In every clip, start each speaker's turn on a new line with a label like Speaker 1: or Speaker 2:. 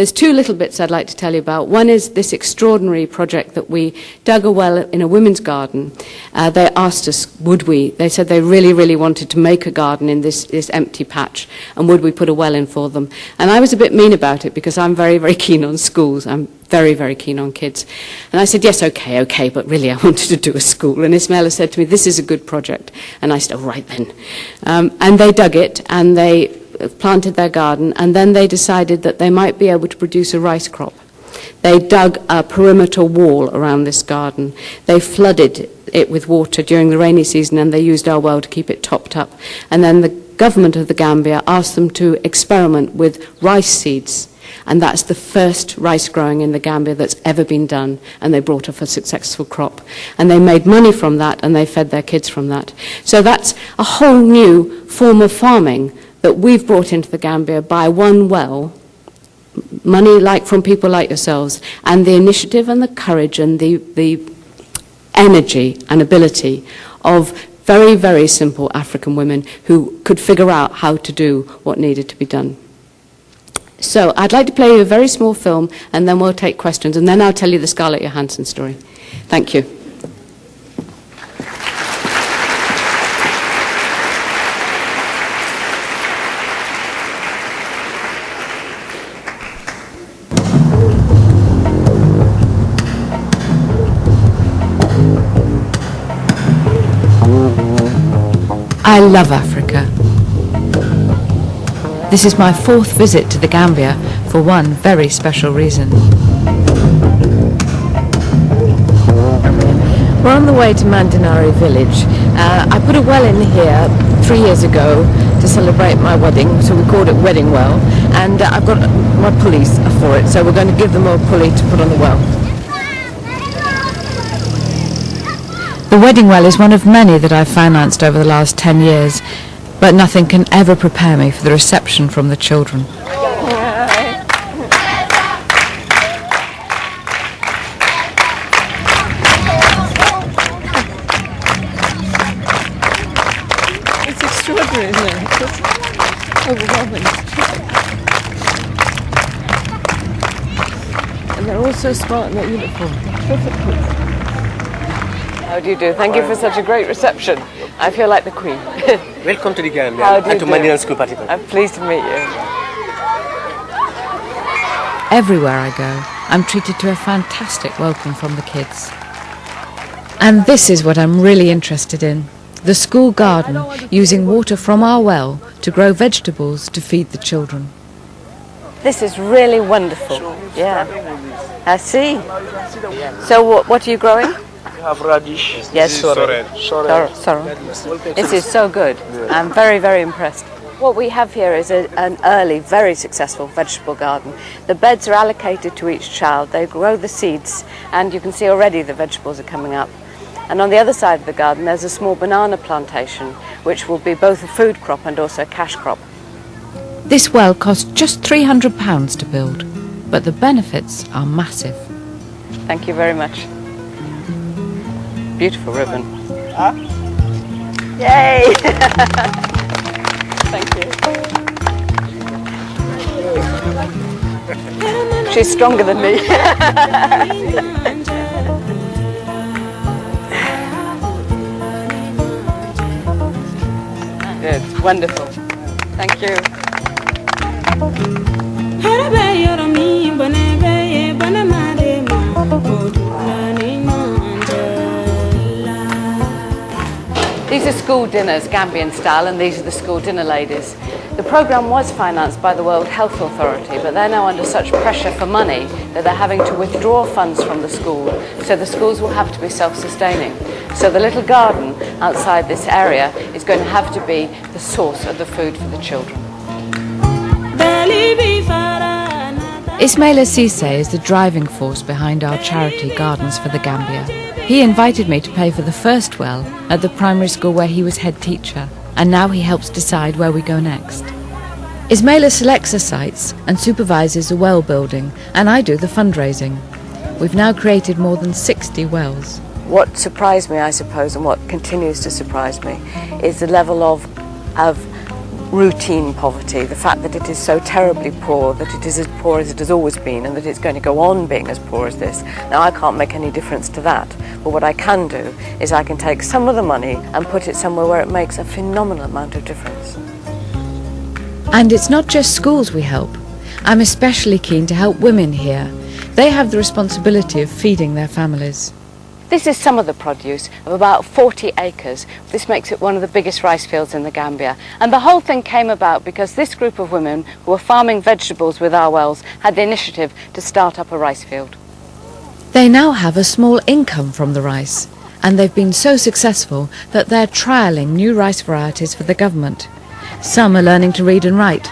Speaker 1: There's two little bits I'd like to tell you about. One is this extraordinary project that we dug a well in a women's garden. They asked us, would we? They said they really, really wanted to make a garden in this empty patch, and would we put a well in for them? And I was a bit mean about it because I'm very, very keen on schools. I'm very, very keen on kids. And I said, yes, okay, but really I wanted to do a school. And Ismaila said to me, this is a good project. And I said, oh, right then. And they dug it, and they planted their garden, and then they decided that they might be able to produce a rice crop. They dug a perimeter wall around this garden. They flooded it with water during the rainy season, and they used our well to keep it topped up. And then the government of the Gambia asked them to experiment with rice seeds. And that's the first rice growing in the Gambia that's ever been done, and they brought off a successful crop. And they made money from that, and they fed their kids from that. So that's a whole new form of farming that we've brought into the Gambia by one well, money like from people like yourselves, and the initiative and the courage and the energy and ability of very, very simple African women who could figure out how to do what needed to be done. So I'd like to play you a very small film, and then we'll take questions, and then I'll tell you the Scarlett Johansson story. Thank you. I love Africa. This is my fourth visit to the Gambia for one very special reason. We're on the way to Mandinari village. I put a well in here 3 years ago to celebrate my wedding, so we called it Wedding Well, and I've got my pulleys for it, so we're going to give them a pulley to put on the well. The Wedding Well is one of many that I've financed over the last 10 years, but nothing can ever prepare me for the reception from the children. It's extraordinary, isn't it? It's overwhelming. And they're all so smart in their uniform. How do you do? Thank you for such a great reception. I feel like the Queen.
Speaker 2: Welcome to the Gambia and to Mandinari School participants.
Speaker 1: I'm pleased to meet you. Everywhere I go, I'm treated to a fantastic welcome from the kids. And this is what I'm really interested in. The school garden, using water from our well to grow vegetables to feed the children. This is really wonderful. Yeah. I see. So what are you growing?
Speaker 2: Have radish.
Speaker 1: Yes, sorry. This is so good. I'm very, very impressed. What we have here is an early, very successful vegetable garden. The beds are allocated to each child. They grow the seeds, and you can see already the vegetables are coming up. And on the other side of the garden, there's a small banana plantation, which will be both a food crop and also a cash crop. This well cost just £300 to build, but the benefits are massive. Thank you very much. Beautiful ribbon. Huh? Yay! Thank you. She's stronger than me. Good, wonderful. Thank you. These are school dinners, Gambian style, and these are the school dinner ladies. The programme was financed by the World Health Authority, but they're now under such pressure for money that they're having to withdraw funds from the school, so the schools will have to be self-sustaining. So the little garden outside this area is going to have to be the source of the food for the children. Ismaila Cisse is the driving force behind our charity Gardens for the Gambia. He invited me to pay for the first well at the primary school where he was head teacher, and now he helps decide where we go next. Ismaila selects the sites and supervises the well building, and I do the fundraising. We've now created more than 60 wells. What surprised me, I suppose, and what continues to surprise me, is the level of
Speaker 3: routine poverty, the fact that it is so terribly poor, that it is as poor as it has always been, and that it's going to go on being as poor as this. Now, I can't make any difference to that, but what I can do is I can take some of the money and put it somewhere where it makes a phenomenal amount of difference.
Speaker 4: And it's not just schools we help. I'm especially keen to help women here. They have the responsibility of feeding their families.
Speaker 1: This is some of the produce of about 40 acres. This makes it one of the biggest rice fields in the Gambia. And the whole thing came about because this group of women who were farming vegetables with our wells had the initiative to start up a rice field.
Speaker 4: They now have a small income from the rice, and they've been so successful that they're trialling new rice varieties for the government. Some are learning to read and write,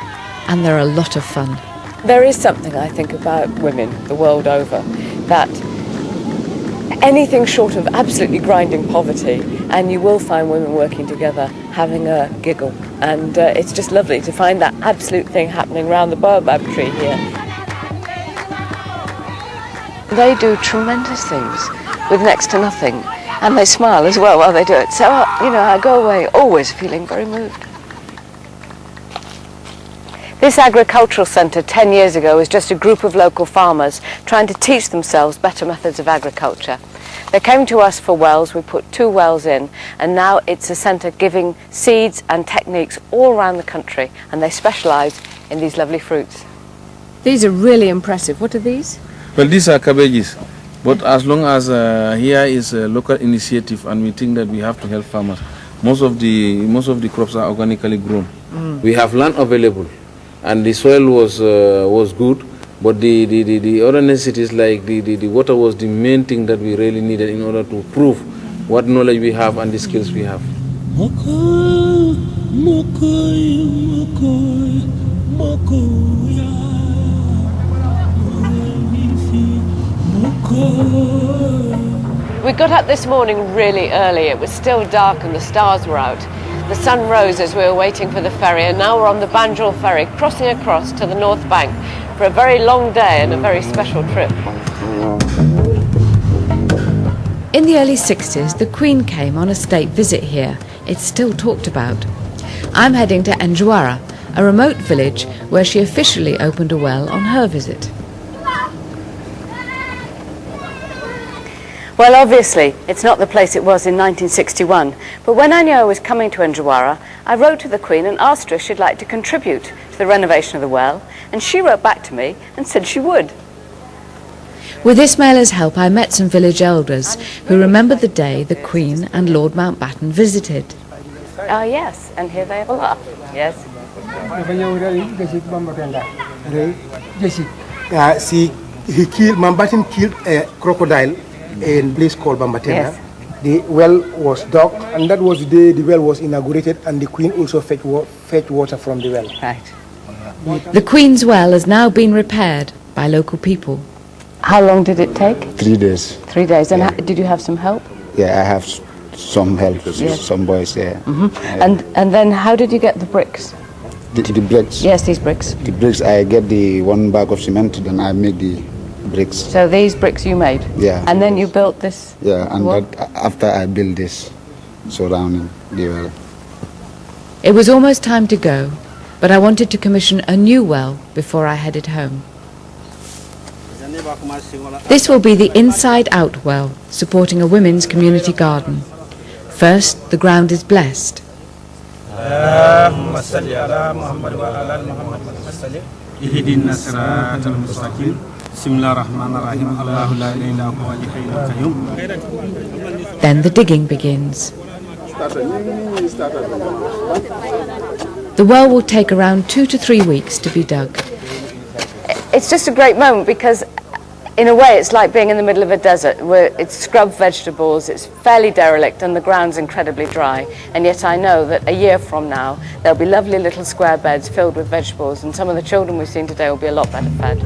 Speaker 4: and they're a lot of fun.
Speaker 3: There is something, I think, about women the world over, that anything short of absolutely grinding poverty, and you will find women working together having a giggle. And it's just lovely to find that absolute thing happening around the baobab tree here. They do tremendous things with next to nothing, and they smile as well while they do it. So, you know, I go away always feeling very moved. This agricultural centre 10 years ago was just a group of local farmers trying to teach themselves better methods of agriculture. They came to us for wells, we put 2 wells in, and now it's a centre giving seeds and techniques all around the country, and they specialise in these lovely fruits.
Speaker 1: These are really impressive. What are these?
Speaker 5: Well, these are cabbages, but as long as here is a local initiative and we think that we have to help farmers, most of the crops are organically grown. We have land available, and the soil was good, but the other necessities like the water was the main thing that we really needed in order to prove what knowledge we have and the skills we have.
Speaker 3: We got up this morning really early. It was still dark and the stars were out. The sun rose as we were waiting for the ferry, and now we're on the Banjul ferry, crossing across to the North Bank for a very long day and a very special trip.
Speaker 4: In the early 60s, the Queen came on a state visit here. It's still talked about. I'm heading to Njwara, a remote village where she officially opened a well on her visit.
Speaker 1: Well, obviously, it's not the place it was in 1961, but when I knew I was coming to Njwara, I wrote to the Queen and asked her if she'd like to contribute to the renovation of the well, and she wrote back to me and said she would.
Speaker 4: With Ismaila's help, I met some village elders who remembered the day the Queen and Lord Mountbatten visited.
Speaker 1: Oh, yes, and here they all are. Yes.
Speaker 6: Mountbatten killed a crocodile in a place called Bambatenda.
Speaker 1: Yes.
Speaker 6: The well was dug, and that was the day the well was inaugurated, and the Queen also fetched water from the well.
Speaker 1: Right.
Speaker 4: The Queen's well has now been repaired by local people.
Speaker 1: How long did it take?
Speaker 7: 3 days.
Speaker 1: 3 days. And
Speaker 7: Yeah.
Speaker 1: did you have some help?
Speaker 7: Yeah, I have some help,
Speaker 1: Yes.
Speaker 7: some boys there.
Speaker 1: And then how did you get the bricks?
Speaker 7: The bricks.
Speaker 1: Yes, these bricks.
Speaker 7: The bricks, I get the 1 bag of cement, then I make the bricks.
Speaker 1: So these bricks you made?
Speaker 7: Yeah.
Speaker 1: And then you built this?
Speaker 7: Yeah, and
Speaker 1: wall?
Speaker 7: that, after I build this surrounding the well.
Speaker 4: It was almost time to go, but I wanted to commission a new well before I headed home. This will be the inside-out well, supporting a women's community garden. First, the ground is blessed. Then the digging begins. The well will take around 2 to 3 weeks to be dug.
Speaker 1: It's just a great moment because in a way it's like being in the middle of a desert where it's scrubbed vegetables, it's fairly derelict and the ground's incredibly dry, and yet I know that a year from now there'll be lovely little square beds filled with vegetables, and some of the children we've seen today will be a lot better fed.